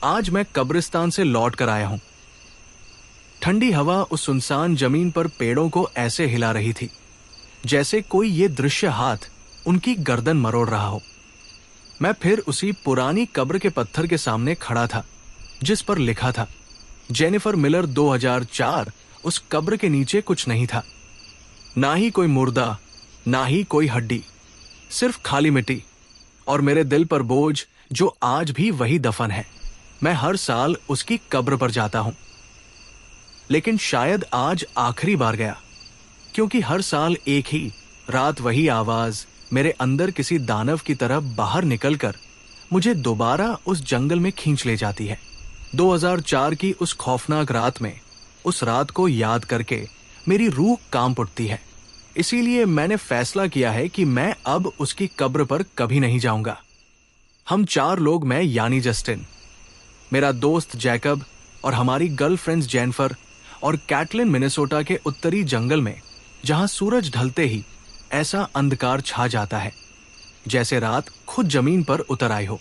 आज मैं कब्रिस्तान से लौट कर आया हूं। ठंडी हवा उस सुनसान जमीन पर पेड़ों को ऐसे हिला रही थी जैसे कोई ये दृश्य हाथ उनकी गर्दन मरोड़ रहा हो। मैं फिर उसी पुरानी कब्र के पत्थर के सामने खड़ा था जिस पर लिखा था जेनिफर मिलर 2004। उस कब्र के नीचे कुछ नहीं था, ना ही कोई मुर्दा, ना ही कोई हड्डी, सिर्फ खाली मिट्टी और मेरे दिल पर बोझ जो आज भी वही दफन है। मैं हर साल उसकी कब्र पर जाता हूं, लेकिन शायद आज आखिरी बार गया, क्योंकि हर साल एक ही रात वही आवाज मेरे अंदर किसी दानव की तरह बाहर निकलकर मुझे दोबारा उस जंगल में खींच ले जाती है। 2004 की उस खौफनाक रात में, उस रात को याद करके मेरी रूह कांप उठती है। इसीलिए मैंने फैसला किया है कि मैं अब उसकी कब्र पर कभी नहीं जाऊंगा। हम 4 लोग, मैं यानी जस्टिन, मेरा दोस्त जैकब और हमारी गर्लफ्रेंड्स जेनिफर और कैटलिन, मिनेसोटा के उत्तरी जंगल में, जहां सूरज ढलते ही ऐसा अंधकार छा जाता है जैसे रात खुद जमीन पर उतर आई हो।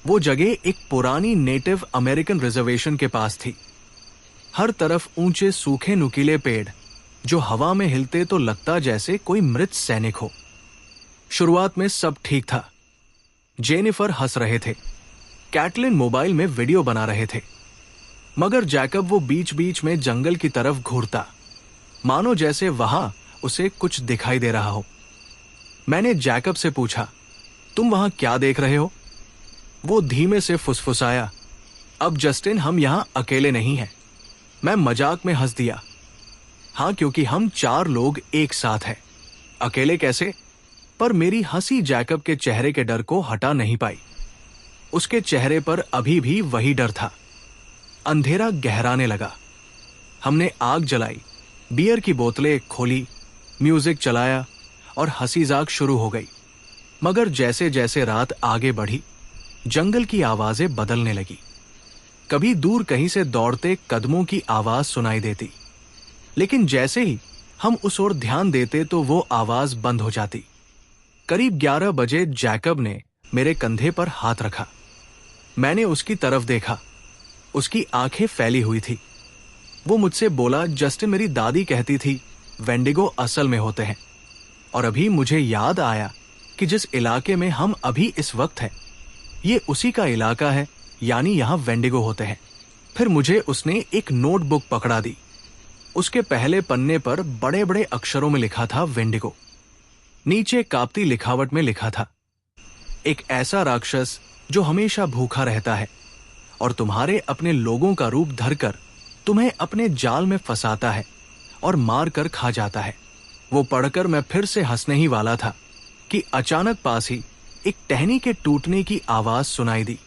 वो जगह एक पुरानी नेटिव अमेरिकन रिजर्वेशन के पास थी। हर तरफ ऊंचे सूखे नुकीले पेड़ जो हवा में हिलते तो लगता जैसे कोई मृत सैनिक हो। शुरुआत में सब ठीक था। जेनिफर हंस रहे थे, कैटलिन मोबाइल में वीडियो बना रहे थे, मगर जैकब वो बीच बीच में जंगल की तरफ घूरता, मानो जैसे वहां उसे कुछ दिखाई दे रहा हो। मैंने जैकब से पूछा, तुम वहां क्या देख रहे हो? वो धीमे से फुसफुसाया, अब जस्टिन, हम यहां अकेले नहीं हैं। मैं मजाक में हंस दिया, हाँ, क्योंकि हम 4 लोग एक साथ हैं। अकेले कैसे? पर मेरी हंसी जैकब के चेहरे के डर को हटा नहीं पाई। उसके चेहरे पर अभी भी वही डर था। अंधेरा गहराने लगा। हमने आग जलाई, बियर की बोतलें खोली, म्यूजिक चलाया और हंसी-मजाक शुरू हो गई। मगर जैसे जैसे रात आगे बढ़ी, जंगल की आवाजें बदलने लगी। कभी दूर कहीं से दौड़ते कदमों की आवाज सुनाई देती, लेकिन जैसे ही हम उस ओर ध्यान देते तो वो आवाज बंद हो जाती। करीब 11 बजे जैकब ने मेरे कंधे पर हाथ रखा। मैंने उसकी तरफ देखा। उसकी आंखें फैली हुई थी। वो मुझसे बोला, जस्टिन, मेरी दादी कहती थी वेंडिगो असल में होते हैं, और अभी मुझे याद आया कि जिस इलाके में हम अभी इस वक्त हैं, ये उसी का इलाका है, यानी यहां वेंडिगो होते हैं। फिर मुझे उसने एक नोटबुक पकड़ा दी। उसके पहले पन्ने पर बड़े बड़े अक्षरों में लिखा था वेंडिगो। नीचे कापती लिखावट में लिखा था, एक ऐसा राक्षस जो हमेशा भूखा रहता है और तुम्हारे अपने लोगों का रूप धरकर तुम्हें अपने जाल में फंसाता है और मार कर खा जाता है। वो पढ़कर मैं फिर से हंसने ही वाला था कि अचानक पास ही एक टहनी के टूटने की आवाज सुनाई दी।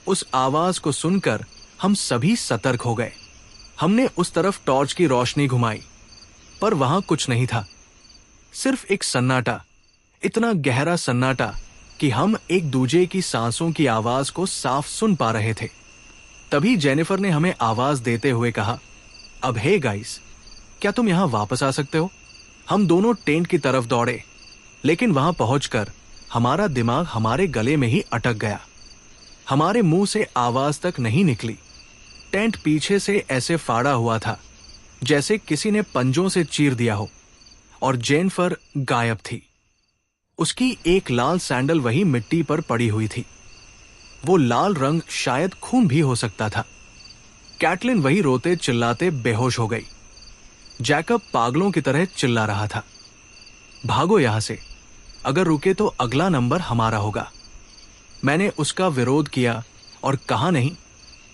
उस आवाज को सुनकर हम सभी सतर्क हो गए। हमने उस तरफ टॉर्च की रोशनी घुमाई, पर वहां कुछ नहीं था, सिर्फ एक सन्नाटा, इतना गहरा सन्नाटा कि हम एक दूजे की सांसों की आवाज को साफ सुन पा रहे थे। तभी जेनिफर ने हमें आवाज देते हुए कहा, अब हे गाइस, क्या तुम यहां वापस आ सकते हो? हम दोनों टेंट की तरफ दौड़े, लेकिन वहां पहुंचकर हमारा दिमाग हमारे गले में ही अटक गया। हमारे मुंह से आवाज तक नहीं निकली। टेंट पीछे से ऐसे फाड़ा हुआ था जैसे किसी ने पंजों से चीर दिया हो, और जेनिफर गायब थी। उसकी एक लाल सैंडल वही मिट्टी पर पड़ी हुई थी। वो लाल रंग शायद खून भी हो सकता था। कैटलिन वही रोते चिल्लाते बेहोश हो गई। जैकब पागलों की तरह चिल्ला रहा था, भागो यहां से, अगर रुके तो अगला नंबर हमारा होगा। मैंने उसका विरोध किया और कहा, नहीं,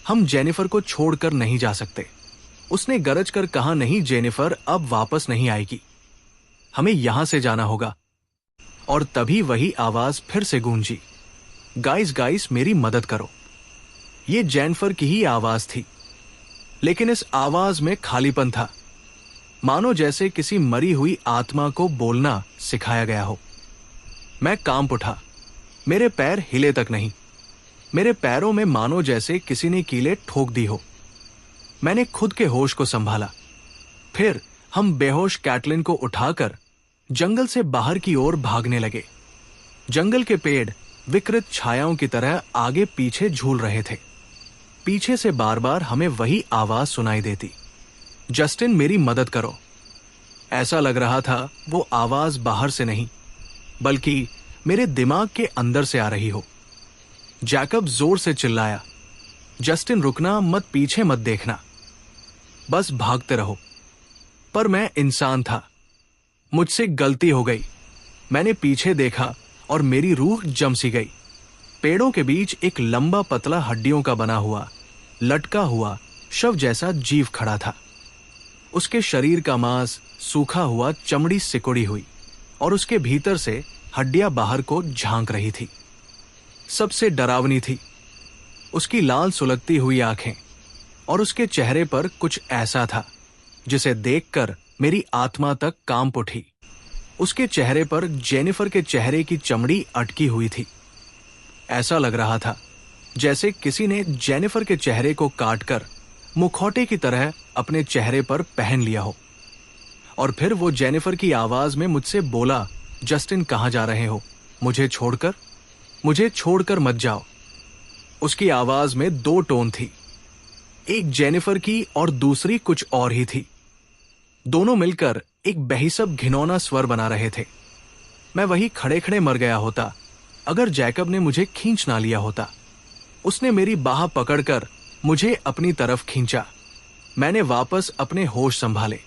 हम जेनिफर को छोड़कर नहीं जा सकते। उसने गरज कर कहा, नहीं जेनिफर अब वापस नहीं आएगी, हमें यहां से जाना होगा। और तभी वही आवाज फिर से गूंजी, गाइस गाइस मेरी मदद करो। ये जेनिफर की ही आवाज थी, लेकिन इस आवाज में खालीपन था, मानो जैसे किसी मरी हुई आत्मा को बोलना सिखाया गया हो। मैं कांप उठा, मेरे पैर हिले तक नहीं। मेरे पैरों में मानो जैसे किसी ने कीलें ठोक दी हो। मैंने खुद के होश को संभाला। फिर हम बेहोश कैटलिन को उठाकर जंगल से बाहर की ओर भागने लगे। जंगल के पेड़ विकृत छायाओं की तरह आगे पीछे झूल रहे थे। पीछे से बार बार हमें वही आवाज सुनाई देती, जस्टिन मेरी मदद करो। ऐसा लग रहा था वो आवाज बाहर से नहीं बल्कि मेरे दिमाग के अंदर से आ रही हो। जैकब जोर से चिल्लाया, जस्टिन रुकना मत, पीछे मत देखना, बस भागते रहो। पर मैं इंसान था, मुझसे गलती हो गई। मैंने पीछे देखा और मेरी रूह जम सी गई। पेड़ों के बीच एक लंबा पतला हड्डियों का बना हुआ, लटका हुआ शव जैसा जीव खड़ा था। उसके शरीर का मांस सूखा हुआ, चमड़ी सिकुड़ी हुई और उसके भीतर से हड्डियां बाहर को झांक रही थी। सबसे डरावनी थी उसकी लाल सुलगती हुई आंखें और उसके चेहरे पर कुछ ऐसा था जिसे देखकर मेरी आत्मा तक कांप उठी। उसके चेहरे पर जेनिफर के चेहरे की चमड़ी अटकी हुई थी। ऐसा लग रहा था जैसे किसी ने जेनिफर के चेहरे को काटकर मुखौटे की तरह अपने चेहरे पर पहन लिया हो। और फिर वो जेनिफर की आवाज में मुझसे बोला, जस्टिन कहाँ जा रहे हो? मुझे छोड़कर मत जाओ। उसकी आवाज में 2 टोन थी, एक जेनिफर की और दूसरी कुछ और ही थी। दोनों मिलकर एक बेहिसब घिनौना स्वर बना रहे थे। मैं वही खड़े खड़े मर गया होता अगर जैकब ने मुझे खींच ना लिया होता। उसने मेरी बाह पकड़कर मुझे अपनी तरफ खींचा। मैंने वापस अपने होश संभाले।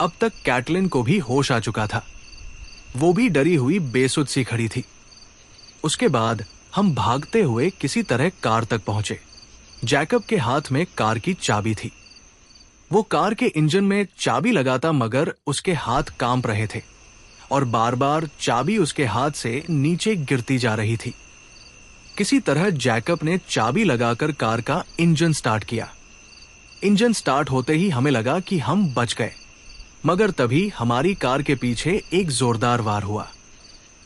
अब तक कैटलिन को भी होश आ चुका था। वो भी डरी हुई बेसुध सी खड़ी थी। उसके बाद हम भागते हुए किसी तरह कार तक पहुंचे। जैकब के हाथ में कार की चाबी थी। वो कार के इंजन में चाबी लगाता मगर उसके हाथ कांप रहे थे और बार बार चाबी उसके हाथ से नीचे गिरती जा रही थी। किसी तरह जैकब ने चाबी लगाकर कार का इंजन स्टार्ट किया। इंजन स्टार्ट होते ही हमें लगा कि हम बच गए, मगर तभी हमारी कार के पीछे एक जोरदार वार हुआ।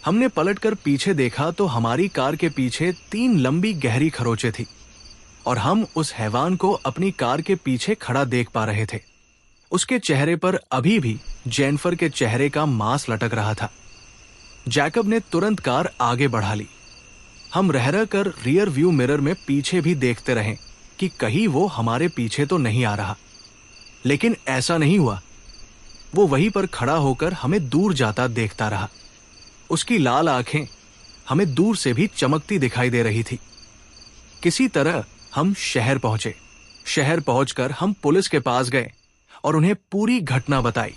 हमने पलटकर पीछे देखा तो हमारी कार के पीछे 3 लंबी गहरी खरोंचें थी और हम उस हैवान को अपनी कार के पीछे खड़ा देख पा रहे थे। उसके चेहरे पर अभी भी जेनिफर के चेहरे का मांस लटक रहा था। जैकब ने तुरंत कार आगे बढ़ा ली। हम रह रह कर रियर व्यू मिरर में पीछे भी देखते रहे कि कहीं वो हमारे पीछे तो नहीं आ रहा, लेकिन ऐसा नहीं हुआ। वो वहीं पर खड़ा होकर हमें दूर जाता देखता रहा। उसकी लाल आंखें हमें दूर से भी चमकती दिखाई दे रही थी। किसी तरह हम शहर पहुंचे। शहर पहुंचकर हम पुलिस के पास गए और उन्हें पूरी घटना बताई,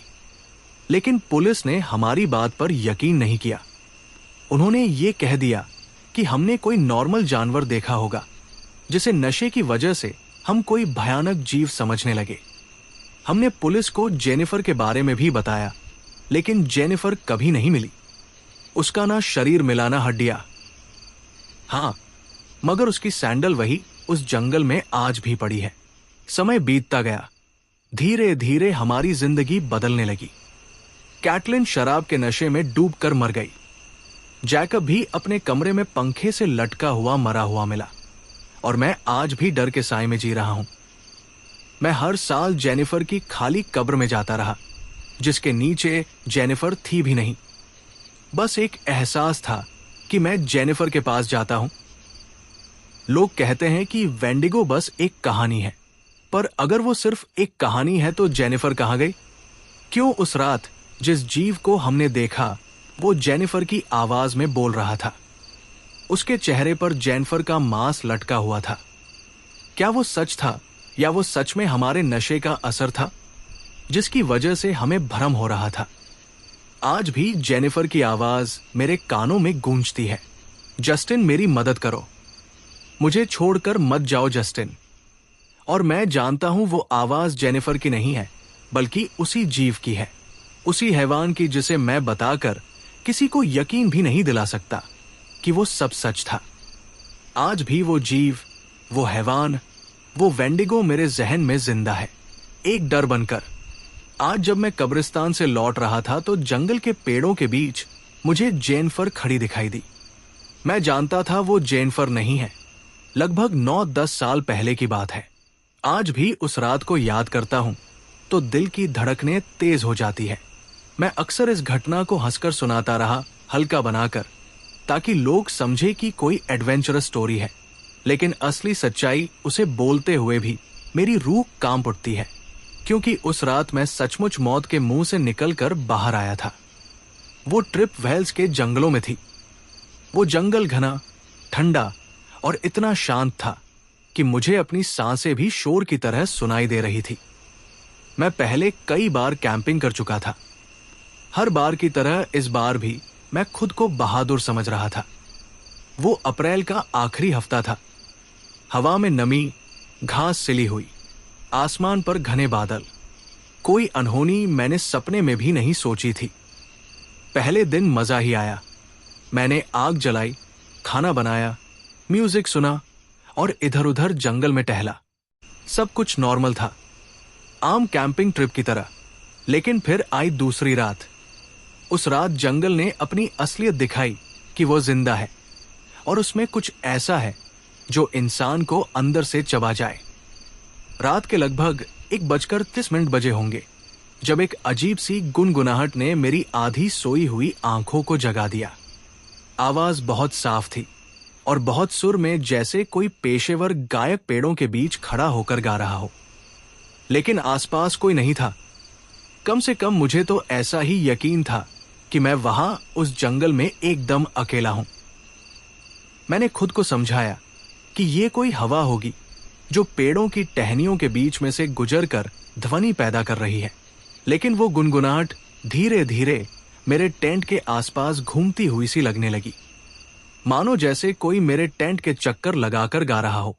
लेकिन पुलिस ने हमारी बात पर यकीन नहीं किया। उन्होंने ये कह दिया कि हमने कोई नॉर्मल जानवर देखा होगा, जिसे नशे की वजह से हम कोई भयानक जीव समझने लगे। हमने पुलिस को जेनिफर के बारे में भी बताया, लेकिन जेनिफर कभी नहीं मिली। उसका ना शरीर मिला ना हड्डियां। हाँ, मगर उसकी सैंडल वही उस जंगल में आज भी पड़ी है। समय बीतता गया। धीरे धीरे हमारी जिंदगी बदलने लगी। कैटलिन शराब के नशे में डूबकर मर गई। जैकब भी अपने कमरे में पंखे से लटका हुआ मरा हुआ मिला और मैं आज भी डर के साए में जी रहा हूं। मैं हर साल जेनिफर की खाली कब्र में जाता रहा, जिसके नीचे जेनिफर थी भी नहीं। बस एक एहसास था कि मैं जेनिफर के पास जाता हूं। लोग कहते हैं कि वेंडिगो बस एक कहानी है, पर अगर वो सिर्फ एक कहानी है तो जेनिफर कहां गई? क्यों उस रात जिस जीव को हमने देखा वो जेनिफर की आवाज में बोल रहा था? उसके चेहरे पर जेनिफर का मांस लटका हुआ था। क्या वो सच था या वो सच में हमारे नशे का असर था, जिसकी वजह से हमें भ्रम हो रहा था? आज भी जेनिफर की आवाज मेरे कानों में गूंजती है, जस्टिन मेरी मदद करो, मुझे छोड़कर मत जाओ जस्टिन। और मैं जानता हूं वो आवाज जेनिफर की नहीं है, बल्कि उसी जीव की है, उसी हैवान की जिसे मैं बताकर किसी को यकीन भी नहीं दिला सकता कि वो सब सच था। आज भी वो जीव, वो हैवान, वो वेंडिगो मेरे जहन में जिंदा है, एक डर बनकर। आज जब मैं कब्रिस्तान से लौट रहा था तो जंगल के पेड़ों के बीच मुझे जेनिफर खड़ी दिखाई दी। मैं जानता था वो जेनिफर नहीं है। लगभग 9-10 साल पहले की बात है। आज भी उस रात को याद करता हूं तो दिल की धड़कनें तेज हो जाती है। मैं अक्सर इस घटना को हंसकर सुनाता रहा, हल्का बनाकर, ताकि लोग समझे कि कोई एडवेंचरस स्टोरी है। लेकिन असली सच्चाई उसे बोलते हुए भी मेरी रूह कांप उठती है, क्योंकि उस रात मैं सचमुच मौत के मुंह से निकलकर बाहर आया था। वो ट्रिप वेल्स के जंगलों में थी। वो जंगल घना, ठंडा और इतना शांत था कि मुझे अपनी सांसें भी शोर की तरह सुनाई दे रही थी। मैं पहले कई बार कैंपिंग कर चुका था। हर बार की तरह इस बार भी मैं खुद को बहादुर समझ रहा था। वो अप्रैल का आखिरी हफ्ता था। हवा में नमी, घास सिली हुई, आसमान पर घने बादल। कोई अनहोनी मैंने सपने में भी नहीं सोची थी। पहले दिन मजा ही आया। मैंने आग जलाई, खाना बनाया, म्यूजिक सुना और इधर उधर जंगल में टहला। सब कुछ नॉर्मल था, आम कैंपिंग ट्रिप की तरह। लेकिन फिर आई दूसरी रात। उस रात जंगल ने अपनी असलियत दिखाई कि वो जिंदा है और उसमें कुछ ऐसा है जो इंसान को अंदर से चबा जाए। रात के लगभग 1:30 बजे होंगे जब एक अजीब सी गुनगुनाहट ने मेरी आधी सोई हुई आंखों को जगा दिया। आवाज बहुत साफ थी और बहुत सुर में, जैसे कोई पेशेवर गायक पेड़ों के बीच खड़ा होकर गा रहा हो। लेकिन आसपास कोई नहीं था। कम से कम मुझे तो ऐसा ही यकीन था कि मैं वहां उस जंगल में एकदम अकेला हूं। मैंने खुद को समझाया कि ये कोई हवा होगी जो पेड़ों की टहनियों के बीच में से गुजरकर ध्वनि पैदा कर रही है। लेकिन वो गुनगुनाहट धीरे धीरे मेरे टेंट के आसपास घूमती हुई सी लगने लगी, मानो जैसे कोई मेरे टेंट के चक्कर लगाकर गा रहा हो।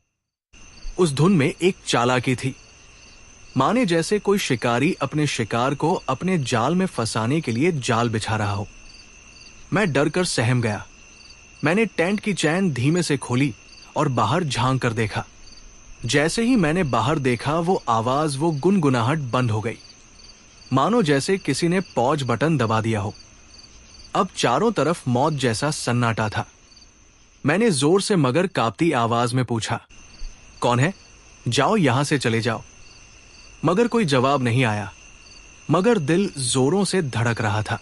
उस धुन में एक चालाकी थी, माने जैसे कोई शिकारी अपने शिकार को अपने जाल में फंसाने के लिए जाल बिछा रहा हो। मैं डर कर सहम गया। मैंने टेंट की चैन धीमे से खोली और बाहर झांक कर देखा। जैसे ही मैंने बाहर देखा, वो आवाज, वो गुनगुनाहट बंद हो गई, मानो जैसे किसी ने पॉज बटन दबा दिया हो। अब चारों तरफ मौत जैसा सन्नाटा था। मैंने जोर से मगर कांपती आवाज में पूछा, कौन है? जाओ, यहां से चले जाओ। मगर कोई जवाब नहीं आया। मगर दिल जोरों से धड़क रहा था।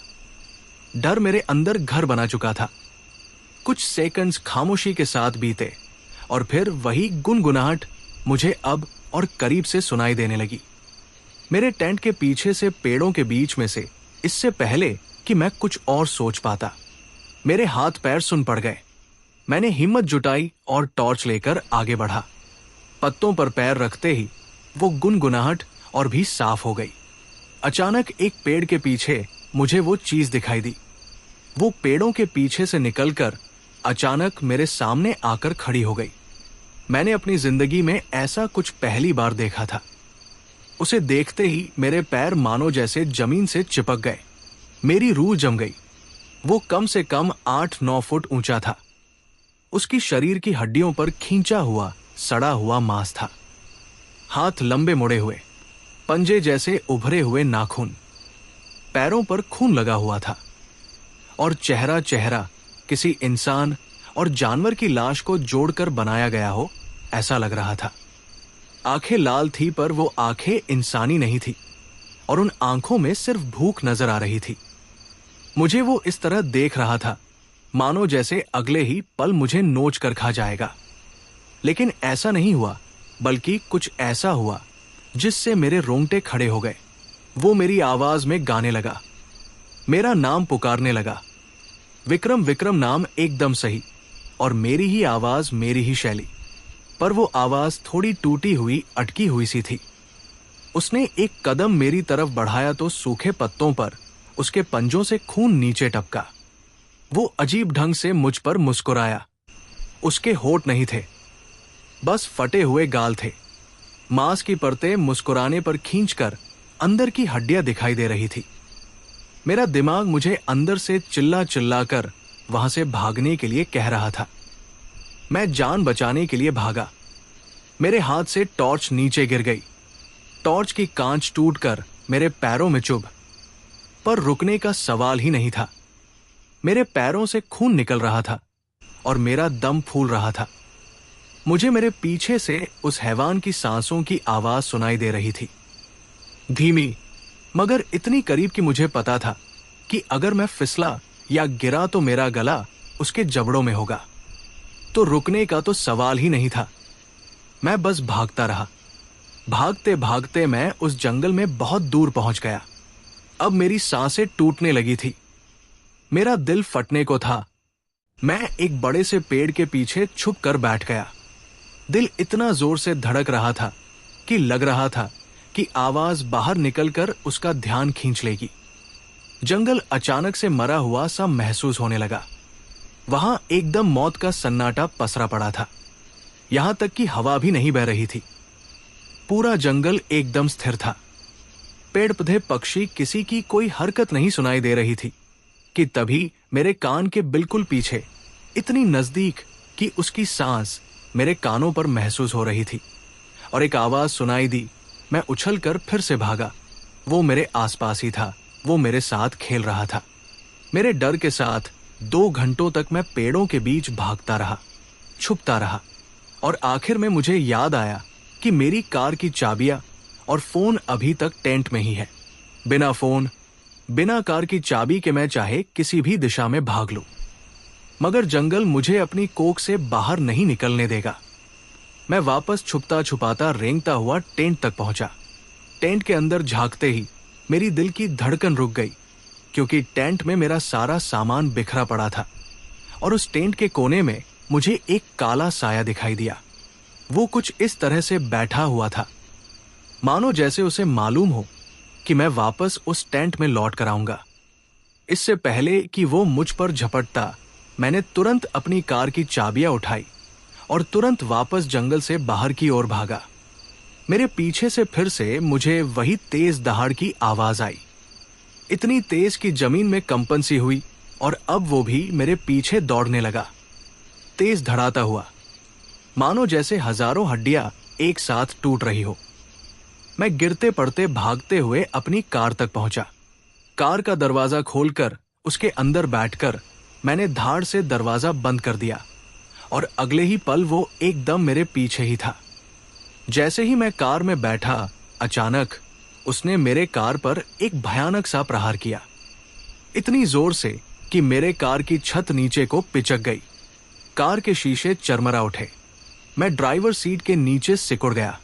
डर मेरे अंदर घर बना चुका था। कुछ सेकंड्स खामोशी के साथ बीते और फिर वही गुनगुनाहट मुझे अब और करीब से सुनाई देने लगी। मेरे टेंट के पीछे से, पेड़ों के बीच में से, इससे पहले कि मैं कुछ और सोच पाता, मेरे हाथ पैर सुन पड़ गए। मैंने हिम्मत जुटाई और टॉर्च लेकर आगे बढ़ा। पत्तों पर पैर रखते ही वो गुनगुनाहट और भी साफ हो गई। अचानक एक पेड़ के पीछे मुझे वो चीज दिखाई दी। वो पेड़ों के पीछे से निकलकर अचानक मेरे सामने आकर खड़ी हो गई। मैंने अपनी जिंदगी में ऐसा कुछ पहली बार देखा था। उसे देखते ही मेरे पैर मानो जैसे जमीन से चिपक गए। मेरी रूह जम गई। वो कम से कम 8-9 फुट ऊंचा था। उसकी शरीर की हड्डियों पर खींचा हुआ, सड़ा हुआ मांस था। हाथ लंबे मुड़े हुए, पंजे जैसे उभरे हुए नाखून, पैरों पर खून लगा हुआ था और चेहरा चेहरा किसी इंसान और जानवर की लाश को जोड़कर बनाया गया हो ऐसा लग रहा था। आंखें लाल थी, पर वो आंखें इंसानी नहीं थी और उन आंखों में सिर्फ भूख नजर आ रही थी। मुझे वो इस तरह देख रहा था मानो जैसे अगले ही पल मुझे नोच कर खा जाएगा। लेकिन ऐसा नहीं हुआ, बल्कि कुछ ऐसा हुआ जिससे मेरे रोंगटे खड़े हो गए। वो मेरी आवाज में गाने लगा, मेरा नाम पुकारने लगा। विक्रम विक्रम नाम एकदम सही, और मेरी ही आवाज, मेरी ही शैली। पर वो आवाज थोड़ी टूटी हुई, अटकी हुई सी थी। उसने एक कदम मेरी तरफ बढ़ाया तो सूखे पत्तों पर उसके पंजों से खून नीचे टपका। वो अजीब ढंग से मुझ पर मुस्कुराया। उसके होंठ नहीं थे, बस फटे हुए गाल थे। मांस की परतें मुस्कुराने पर खींचकर अंदर की हड्डियां दिखाई दे रही थी। मेरा दिमाग मुझे अंदर से चिल्ला चिल्ला कर वहां से भागने के लिए कह रहा था। मैं जान बचाने के लिए भागा। मेरे हाथ से टॉर्च नीचे गिर गई। टॉर्च की कांच टूटकर मेरे पैरों में चुभ, पर रुकने का सवाल ही नहीं था। मेरे पैरों से खून निकल रहा था और मेरा दम फूल रहा था। मुझे मेरे पीछे से उस हैवान की सांसों की आवाज सुनाई दे रही थी, धीमी मगर इतनी करीब कि मुझे पता था कि अगर मैं फिसला या गिरा तो मेरा गला उसके जबड़ों में होगा। तो रुकने का तो सवाल ही नहीं था। मैं बस भागता रहा। भागते भागते मैं उस जंगल में बहुत दूर पहुंच गया। अब मेरी सांसें टूटने लगी थी। मेरा दिल फटने को था। मैं एक बड़े से पेड़ के पीछे छुप कर बैठ गया। दिल इतना जोर से धड़क रहा था कि लग रहा था कि आवाज बाहर निकलकर उसका ध्यान खींच लेगी। जंगल अचानक से मरा हुआ सा महसूस होने लगा। वहां एकदम मौत का सन्नाटा पसरा पड़ा था। यहां तक कि हवा भी नहीं बह रही थी। पूरा जंगल एकदम स्थिर था। पेड़ पौधे पक्षी किसी की कोई हरकत नहीं सुनाई दे रही थी कि तभी मेरे कान के बिल्कुल पीछे, इतनी नजदीक कि उसकी सांस मेरे कानों पर महसूस हो रही थी, और एक आवाज सुनाई दी। मैं उछलकर फिर से भागा। वो मेरे आसपास ही था। वो मेरे साथ खेल रहा था। मेरे डर के साथ 2 घंटों तक मैं पेड़ों के बीच भागता रहा, छुपता रहा, और आखिर में मुझे याद आया कि मेरी कार की चाबियां और फोन अभी तक टेंट में ही है। बिना फोन, बिना कार की चाबी के मैं चाहे किसी भी दिशा में भाग लूं, मगर जंगल मुझे अपनी कोख से बाहर नहीं निकलने देगा। मैं वापस छुपता छुपाता रेंगता हुआ टेंट तक पहुंचा। टेंट के अंदर झांकते ही मेरी दिल की धड़कन रुक गई, क्योंकि टेंट में मेरा सारा सामान बिखरा पड़ा था, और उस टेंट के कोने में मुझे एक काला साया दिखाई दिया। वो कुछ इस तरह से बैठा हुआ था, मानो जैसे उसे मालूम हो कि मैं वापस उस टेंट में लौट कर आऊंगा। इससे पहले कि वो मुझ पर झपटता, मैंने तुरंत अपनी कार की चाबियां उठाई और तुरंत वापस जंगल से बाहर की ओर भागा। मेरे पीछे से फिर से मुझे वही तेज दहाड़ की आवाज आई, इतनी तेज कि जमीन में कंपन सी हुई, और अब वो भी मेरे पीछे दौड़ने लगा, तेज धड़ाता हुआ, मानो जैसे हजारों हड्डियां एक साथ टूट रही हो। मैं गिरते पड़ते भागते हुए अपनी कार तक पहुंचा। कार का दरवाजा खोलकर उसके अंदर बैठकर मैंने धाड़ से दरवाजा बंद कर दिया, और अगले ही पल वो एकदम मेरे पीछे ही था। जैसे ही मैं कार में बैठा, अचानक उसने मेरे कार पर एक भयानक सा प्रहार किया, इतनी जोर से कि मेरे कार की छत नीचे को पिचक गई। कार के शीशे चरमरा उठे। मैं ड्राइवर सीट के नीचे सिकुड़ गया,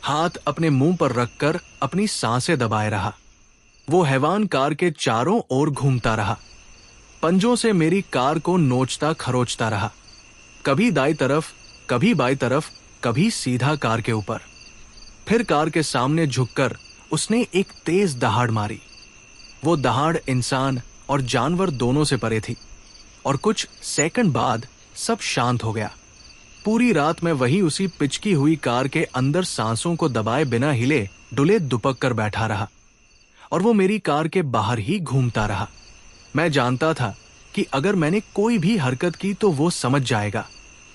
हाथ अपने मुंह पर रखकर अपनी सांसें दबाए रहा। वो हैवान कार के चारों ओर घूमता रहा, पंजों से मेरी कार को नोचता खरोचता रहा, कभी दाईं तरफ, कभी बाईं तरफ, कभी सीधा कार के ऊपर। फिर कार के सामने झुककर उसने एक तेज दहाड़ मारी। वो दहाड़ इंसान और जानवर दोनों से परे थी, और कुछ सेकंड बाद सब शांत हो गया। पूरी रात मैं वही उसी पिचकी हुई कार के अंदर सांसों को दबाए बिना हिले डुले दुपक कर बैठा रहा, और वो मेरी कार के बाहर ही घूमता रहा। मैं जानता था कि अगर मैंने कोई भी हरकत की तो वो समझ जाएगा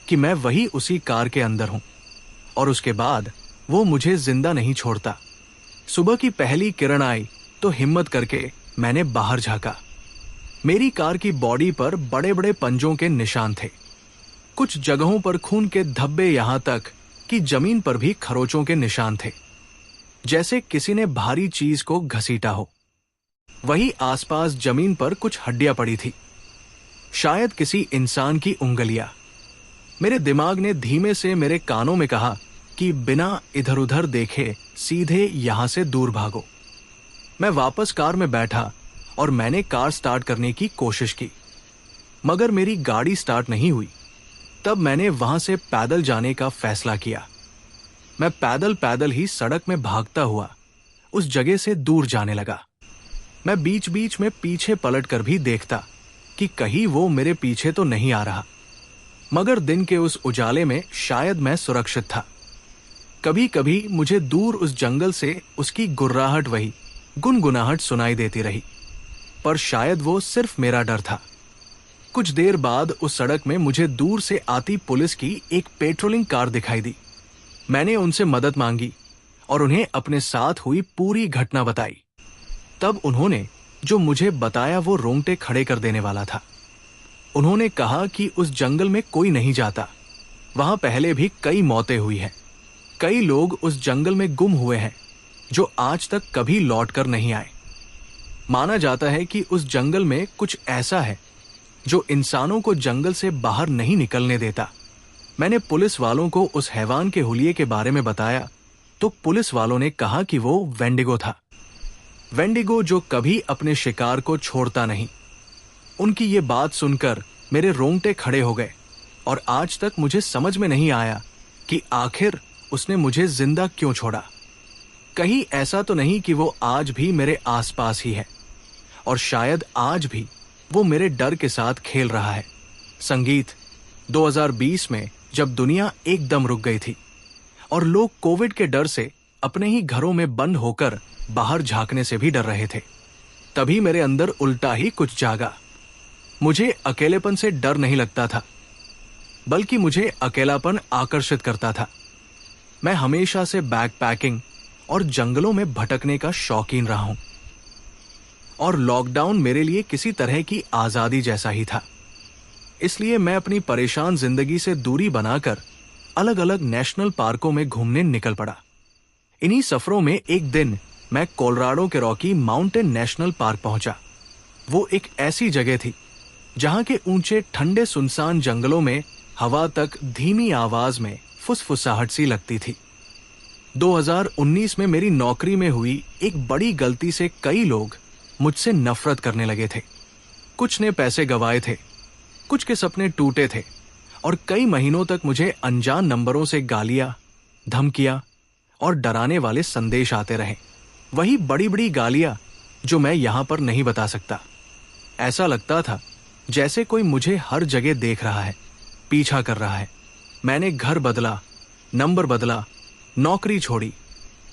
कि मैं वही उसी कार के अंदर हूं, और उसके बाद वो मुझे जिंदा नहीं छोड़ता। सुबह की पहली किरण आई तो हिम्मत करके मैंने बाहर झांका। मेरी कार की बॉडी पर बड़े बड़े पंजों के निशान थे, कुछ जगहों पर खून के धब्बे, यहां तक कि जमीन पर भी खरोचों के निशान थे, जैसे किसी ने भारी चीज को घसीटा हो। वहीं आसपास जमीन पर कुछ हड्डियां पड़ी थी, शायद किसी इंसान की उंगलियां। मेरे दिमाग ने धीमे से मेरे कानों में कहा कि बिना इधर उधर देखे सीधे यहां से दूर भागो। मैं वापस कार में बैठा और मैंने कार स्टार्ट करने की कोशिश की, मगर मेरी गाड़ी स्टार्ट नहीं हुई। तब मैंने वहां से पैदल जाने का फैसला किया। मैं पैदल पैदल ही सड़क में भागता हुआ उस जगह से दूर जाने लगा। मैं बीच बीच में पीछे पलट कर भी देखता कि कहीं वो मेरे पीछे तो नहीं आ रहा, मगर दिन के उस उजाले में शायद मैं सुरक्षित था। कभी कभी मुझे दूर उस जंगल से उसकी गुर्राहट, वही गुनगुनाहट सुनाई देती रही, पर शायद वो सिर्फ मेरा डर था। कुछ देर बाद उस सड़क में मुझे दूर से आती पुलिस की एक पेट्रोलिंग कार दिखाई दी। मैंने उनसे मदद मांगी और उन्हें अपने साथ हुई पूरी घटना बताई। तब उन्होंने जो मुझे बताया वो रोंगटे खड़े कर देने वाला था। उन्होंने कहा कि उस जंगल में कोई नहीं जाता, वहां पहले भी कई मौतें हुई हैं। कई लोग उस जंगल में गुम हुए हैं जो आज तक कभी लौट कर नहीं आए। माना जाता है कि उस जंगल में कुछ ऐसा है जो इंसानों को जंगल से बाहर नहीं निकलने देता। मैंने पुलिस वालों को उस हैवान के हुलिये के बारे में बताया तो पुलिस वालों ने कहा कि वो वेंडिगो था। वेंडिगो जो कभी अपने शिकार को छोड़ता नहीं। उनकी ये बात सुनकर मेरे रोंगटे खड़े हो गए और आज तक मुझे समझ में नहीं आया कि आखिर उसने मुझे जिंदा क्यों छोड़ा। कहीं ऐसा तो नहीं कि वो आज भी मेरे आसपास ही है और शायद आज भी वो मेरे डर के साथ खेल रहा है। संगीत 2020 में जब दुनिया एकदम रुक गई थी और लोग कोविड के डर से अपने ही घरों में बंद होकर बाहर झांकने से भी डर रहे थे, तभी मेरे अंदर उल्टा ही कुछ जागा। मुझे अकेलेपन से डर नहीं लगता था, बल्कि मुझे अकेलापन आकर्षित करता था। मैं हमेशा से बैकपैकिंग और जंगलों में भटकने का शौकीन रहा हूं और लॉकडाउन मेरे लिए किसी तरह की आजादी जैसा ही था। इसलिए मैं अपनी परेशान जिंदगी से दूरी बनाकर अलग अलग नेशनल पार्कों में घूमने निकल पड़ा। इन्हीं सफरों में एक दिन मैं कोलोराडो के रॉकी माउंटेन नेशनल पार्क पहुंचा। वो एक ऐसी जगह थी जहां के ऊंचे ठंडे सुनसान जंगलों में हवा तक धीमी आवाज में फुसफुसाहट सी लगती थी। 2019 में मेरी नौकरी में हुई एक बड़ी गलती से कई लोग मुझसे नफरत करने लगे थे। कुछ ने पैसे गंवाए थे, कुछ के सपने टूटे थे और कई महीनों तक मुझे अनजान नंबरों से गालियां, धमकियां और डराने वाले संदेश आते रहे। वही बड़ी बड़ी गालियां जो मैं यहां पर नहीं बता सकता। ऐसा लगता था जैसे कोई मुझे हर जगह देख रहा है, पीछा कर रहा है। मैंने घर बदला, नंबर बदला, नौकरी छोड़ी,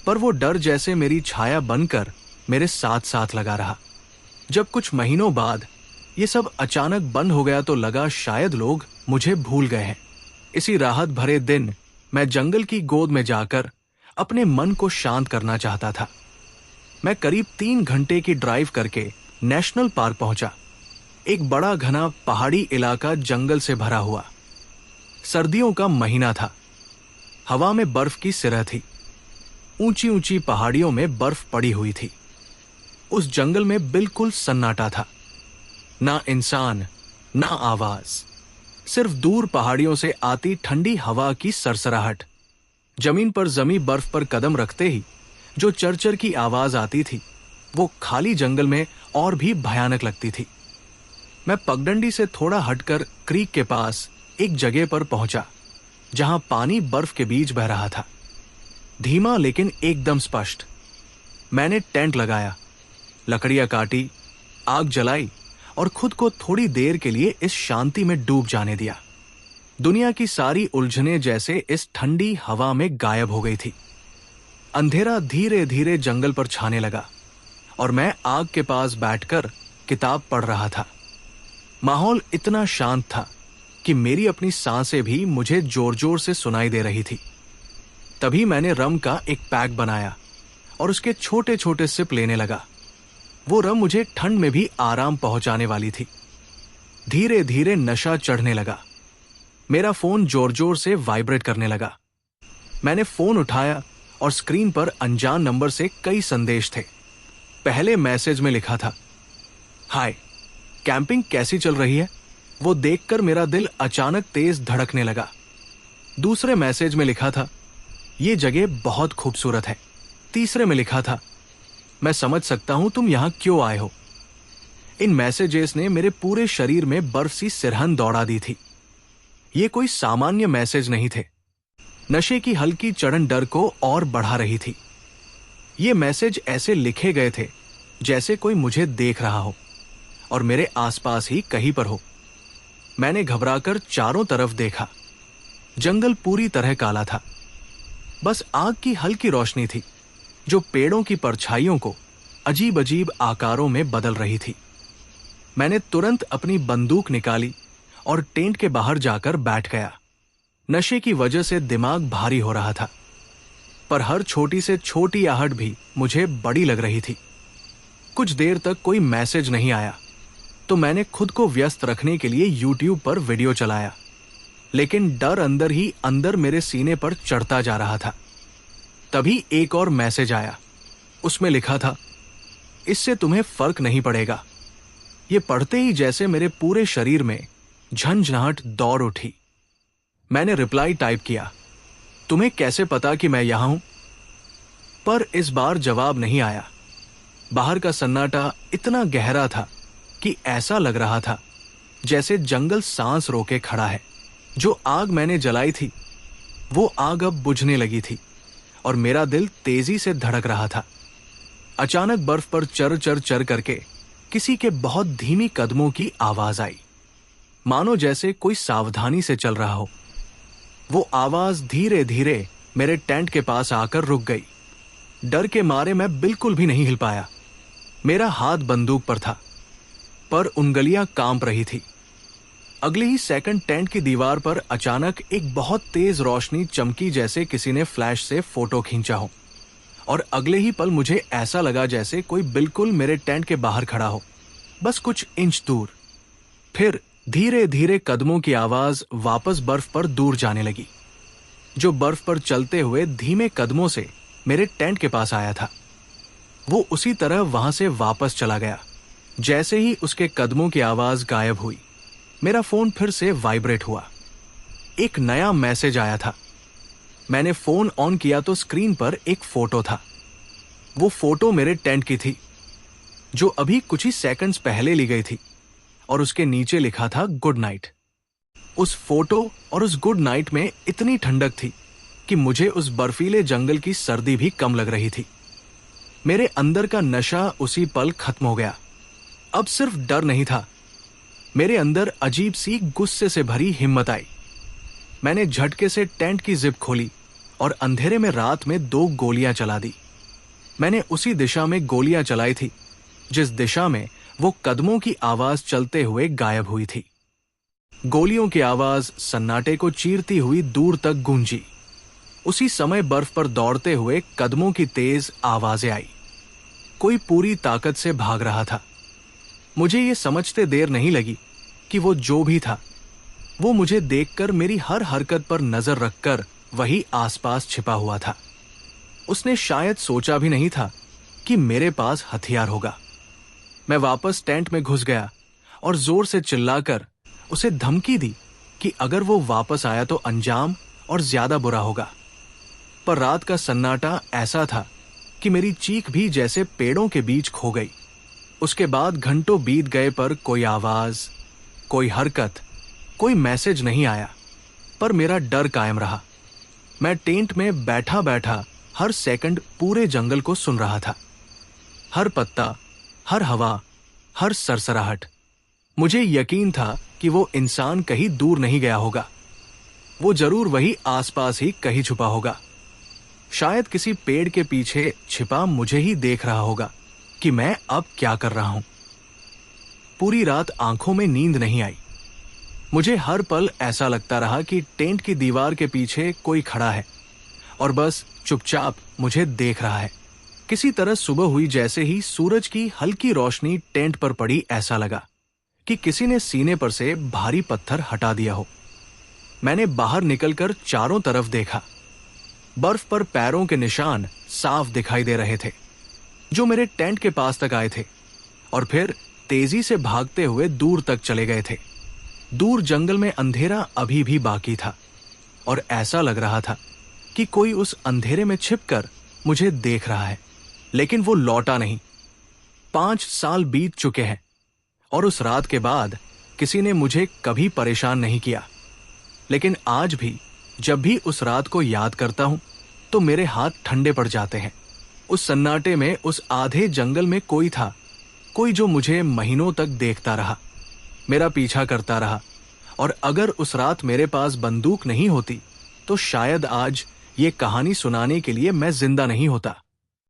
पर वो डर जैसे मेरी छाया बनकर मेरे साथ साथ लगा रहा। जब कुछ महीनों बाद ये सब अचानक बंद हो गया तो लगा शायद लोग मुझे भूल गए हैं। इसी राहत भरे दिन मैं जंगल की गोद में जाकर अपने मन को शांत करना चाहता था। मैं करीब 3 घंटे की ड्राइव करके नेशनल पार्क पहुंचा। एक बड़ा घना पहाड़ी इलाका जंगल से भरा हुआ। सर्दियों का महीना था। हवा में बर्फ की सिरह थी। ऊंची ऊंची पहाड़ियों में बर्फ पड़ी हुई थी। उस जंगल में बिल्कुल सन्नाटा था। ना इंसान, ना आवाज, सिर्फ दूर पहाड़ियों से आती ठंडी हवा की सरसराहट। जमीन पर जमी बर्फ पर कदम रखते ही जो चरचर की आवाज आती थी वो खाली जंगल में और भी भयानक लगती थी। मैं पगडंडी से थोड़ा हटकर क्रीक के पास एक जगह पर पहुंचा जहां पानी बर्फ के बीच बह रहा था, धीमा लेकिन एकदम स्पष्ट। मैंने टेंट लगाया, लकड़ियां काटी, आग जलाई और खुद को थोड़ी देर के लिए इस शांति में डूब जाने दिया। दुनिया की सारी उलझनें जैसे इस ठंडी हवा में गायब हो गई थी। अंधेरा धीरे धीरे जंगल पर छाने लगा और मैं आग के पास बैठकर किताब पढ़ रहा था। माहौल इतना शांत था कि मेरी अपनी सांसें भी मुझे जोर जोर से सुनाई दे रही थी। तभी मैंने रम का एक पैक बनाया और उसके छोटे छोटे सिप लेने लगा। वो रम मुझे ठंड में भी आराम पहुंचाने वाली थी। धीरे धीरे नशा चढ़ने लगा। मेरा फोन जोर जोर से वाइब्रेट करने लगा। मैंने फोन उठाया और स्क्रीन पर अनजान नंबर से कई संदेश थे। पहले मैसेज में लिखा था, हाय, कैंपिंग कैसी चल रही है? वो देखकर मेरा दिल अचानक तेज धड़कने लगा। दूसरे मैसेज में लिखा था, ये जगह बहुत खूबसूरत है। तीसरे में लिखा था, मैं समझ सकता हूं तुम यहां क्यों आए हो। इन मैसेजेस ने मेरे पूरे शरीर में बर्फ सी सिरहन दौड़ा दी थी। ये कोई सामान्य मैसेज नहीं थे। नशे की हल्की चढ़न डर को और बढ़ा रही थी। ये मैसेज ऐसे लिखे गए थे जैसे कोई मुझे देख रहा हो और मेरे आसपास ही कहीं पर हो। मैंने घबराकर चारों तरफ देखा। जंगल पूरी तरह काला था। बस आग की हल्की रोशनी थी जो पेड़ों की परछाइयों को अजीब अजीब आकारों में बदल रही थी। मैंने तुरंत अपनी बंदूक निकाली और टेंट के बाहर जाकर बैठ गया। नशे की वजह से दिमाग भारी हो रहा था, पर हर छोटी से छोटी आहट भी मुझे बड़ी लग रही थी। कुछ देर तक कोई मैसेज नहीं आया तो मैंने खुद को व्यस्त रखने के लिए YouTube पर वीडियो चलाया, लेकिन डर अंदर ही अंदर मेरे सीने पर चढ़ता जा रहा था। तभी एक और मैसेज आया। उसमें लिखा था, इससे तुम्हें फर्क नहीं पड़ेगा। ये पढ़ते ही जैसे मेरे पूरे शरीर में झंझनाहट दौड़ उठी। मैंने रिप्लाई टाइप किया, तुम्हें कैसे पता कि मैं यहां हूं? पर इस बार जवाब नहीं आया। बाहर का सन्नाटा इतना गहरा था कि ऐसा लग रहा था जैसे जंगल सांस रोके खड़ा है। जो आग मैंने जलाई थी वो आग अब बुझने लगी थी और मेरा दिल तेजी से धड़क रहा था। अचानक बर्फ पर चर चर चर करके किसी के बहुत धीमी कदमों की आवाज आई, मानो जैसे कोई सावधानी से चल रहा हो। वो आवाज धीरे धीरे मेरे टेंट के पास आकर रुक गई। डर के मारे मैं बिल्कुल भी नहीं हिल पाया। मेरा हाथ बंदूक पर था, पर उंगलियां कांप रही थी। अगले ही सेकंड टेंट की दीवार पर अचानक एक बहुत तेज रोशनी चमकी, जैसे किसी ने फ्लैश से फोटो खींचा हो। और अगले ही पल मुझे ऐसा लगा जैसे कोई बिल्कुल मेरे टेंट के बाहर खड़ा हो, बस कुछ इंच दूर। फिर धीरे धीरे कदमों की आवाज वापस बर्फ पर दूर जाने लगी। जो बर्फ पर चलते हुए धीमे कदमों से मेरे टेंट के पास आया था, वो उसी तरह वहां से वापस चला गया। जैसे ही उसके कदमों की आवाज गायब हुई, मेरा फोन फिर से वाइब्रेट हुआ। एक नया मैसेज आया था। मैंने फोन ऑन किया तो स्क्रीन पर एक फोटो था। वो फोटो मेरे टेंट की थी, जो अभी कुछ ही सेकंड्स पहले ली गई थी, और उसके नीचे लिखा था गुड नाइट। उस फोटो और उस गुड नाइट में इतनी ठंडक थी कि मुझे उस बर्फीले जंगल की सर्दी भी कम लग रही थी। मेरे अंदर का नशा उसी पल खत्म हो गया। अब सिर्फ डर नहीं था, मेरे अंदर अजीब सी गुस्से से भरी हिम्मत आई। मैंने झटके से टेंट की जिप खोली और अंधेरे में रात में 2 गोलियां चला दी। मैंने उसी दिशा में गोलियां चलाई थी जिस दिशा में वो कदमों की आवाज चलते हुए गायब हुई थी। गोलियों की आवाज सन्नाटे को चीरती हुई दूर तक गूंजी। उसी समय बर्फ पर दौड़ते हुए कदमों की तेज आवाजें आई। कोई पूरी ताकत से भाग रहा था। मुझे ये समझते देर नहीं लगी कि वो जो भी था, वो मुझे देखकर मेरी हर हरकत पर नजर रखकर वही आसपास छिपा हुआ था। उसने शायद सोचा भी नहीं था कि मेरे पास हथियार होगा। मैं वापस टेंट में घुस गया और जोर से चिल्लाकर उसे धमकी दी कि अगर वो वापस आया तो अंजाम और ज्यादा बुरा होगा। पर रात का सन्नाटा ऐसा था कि मेरी चीख भी जैसे पेड़ों के बीच खो गई। उसके बाद घंटों बीत गए पर कोई आवाज, कोई हरकत, कोई मैसेज नहीं आया, पर मेरा डर कायम रहा। मैं टेंट में बैठा बैठा हर सेकंड पूरे जंगल को सुन रहा था। हर पत्ता, हर हवा, हर सरसराहट। मुझे यकीन था कि वो इंसान कहीं दूर नहीं गया होगा। वो जरूर वही आसपास ही कहीं छुपा होगा। शायद किसी पेड़ के पीछे छिपा मुझे ही देख रहा होगा कि मैं अब क्या कर रहा हूं। पूरी रात आंखों में नींद नहीं आई। मुझे हर पल ऐसा लगता रहा कि टेंट की दीवार के पीछे कोई खड़ा है और बस चुपचाप मुझे देख रहा है। किसी तरह सुबह हुई जैसे ही सूरज की हल्की रोशनी टेंट पर पड़ी, ऐसा लगा कि किसी ने सीने पर से भारी पत्थर हटा दिया हो। मैंने बाहर निकलकर चारों तरफ देखा। बर्फ पर पैरों के निशान साफ दिखाई दे रहे थे, जो मेरे टेंट के पास तक आए थे और फिर तेजी से भागते हुए दूर तक चले गए थे। दूर जंगल में अंधेरा अभी भी बाकी था और ऐसा लग रहा था कि कोई उस अंधेरे में छिपकर मुझे देख रहा है, लेकिन वो लौटा नहीं। 5 साल बीत चुके हैं और उस रात के बाद किसी ने मुझे कभी परेशान नहीं किया, लेकिन आज भी जब भी उस रात को याद करता हूं तो मेरे हाथ ठंडे पड़ जाते हैं। उस सन्नाटे में, उस आधे जंगल में कोई था, कोई जो मुझे महीनों तक देखता रहा, मेरा पीछा करता रहा। और अगर उस रात मेरे पास बंदूक नहीं होती तो शायद आज ये कहानी सुनाने के लिए मैं जिंदा नहीं होता।